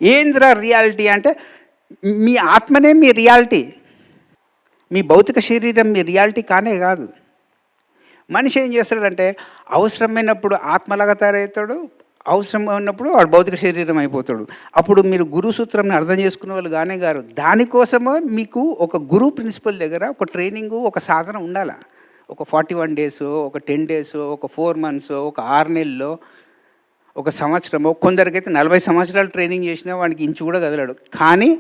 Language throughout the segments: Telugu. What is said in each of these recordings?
ఏంద్రా రియాలిటీ అంటే మీ ఆత్మనే మీ రియాలిటీ. మీ భౌతిక శరీరం మీ రియాలిటీ కానే కాదు. మనిషి ఏం చేస్తాడంటే అవసరమైనప్పుడు ఆత్మలాగా తయారవుతాడు, అవసరం ఉన్నప్పుడు వాడు భౌతిక శరీరం అయిపోతాడు. అప్పుడు మీరు గురు సూత్రంని అర్థం చేసుకునే వాళ్ళు గానే గారు. దానికోసమో మీకు ఒక గురు ప్రిన్సిపల్ దగ్గర ఒక ట్రైనింగు, ఒక సాధన ఉండాల. ఒక 41 డేసో, ఒక 10 డేసో, ఒక 4 మంత్సో, ఒక 6 నెలల్లో, ఒక సంవత్సరమో, కొందరికైతే 40 సంవత్సరాలు ట్రైనింగ్ చేసినా వాడికి ఇంచు కూడా కదలడు. కానీ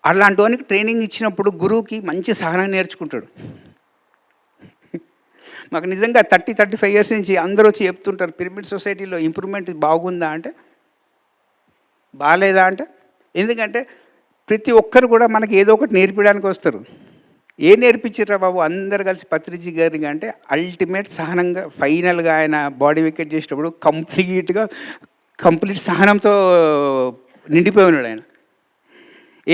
అలాంటి వానికి ట్రైనింగ్ ఇచ్చినప్పుడు గురువుకి మంచి సహనం నేర్చుకుంటాడు. మాకు నిజంగా 35 ఇయర్స్ నుంచి అందరూ వచ్చి చెప్తుంటారు, పిరమిడ్ సొసైటీలో ఇంప్రూవ్మెంట్ బాగుందా అంటే, బాగాలేదా అంటే. ఎందుకంటే ప్రతి ఒక్కరు కూడా మనకి ఏదో ఒకటి నేర్పించడానికి వస్తారు. ఏం నేర్పించారా బాబు అందరు కలిసి పత్రిజీ గారికి అంటే, అల్టిమేట్ సహనంగా ఫైనల్గా ఆయన బాడీ వికెట్ చేసేటప్పుడు కంప్లీట్ సహనంతో నిండిపోయి ఉన్నాడు ఆయన.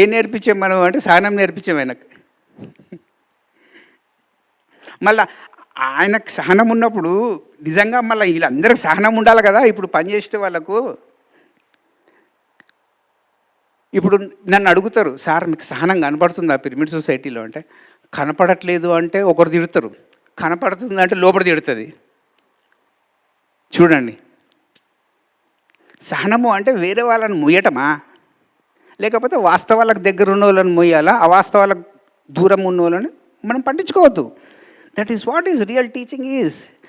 ఏం నేర్పించాం మనం అంటే సహనం నేర్పించాం ఆయనకు. మళ్ళా ఆయనకు సహనం ఉన్నప్పుడు నిజంగా మళ్ళీ వీళ్ళందరికీ సహనం ఉండాలి కదా. ఇప్పుడు పనిచేసే వాళ్ళకు ఇప్పుడు నన్ను అడుగుతారు, సార్ మీకు సహనం కనపడుతుందా పిరమిడ్ సొసైటీలో అంటే, కనపడట్లేదు అంటే ఒకరు తిడతారు, కనపడుతుంది అంటే లోపల తిడుతుంది. చూడండి, సహనము అంటే వేరే వాళ్ళని మొయ్యటమా, లేకపోతే వాస్తవాలకు దగ్గర ఉన్న వాళ్ళని మొయ్యాలా, అవాస్తవాలకు దూరం ఉన్న వాళ్ళని మనం పట్టించుకోవద్దు. That is what is real teaching is.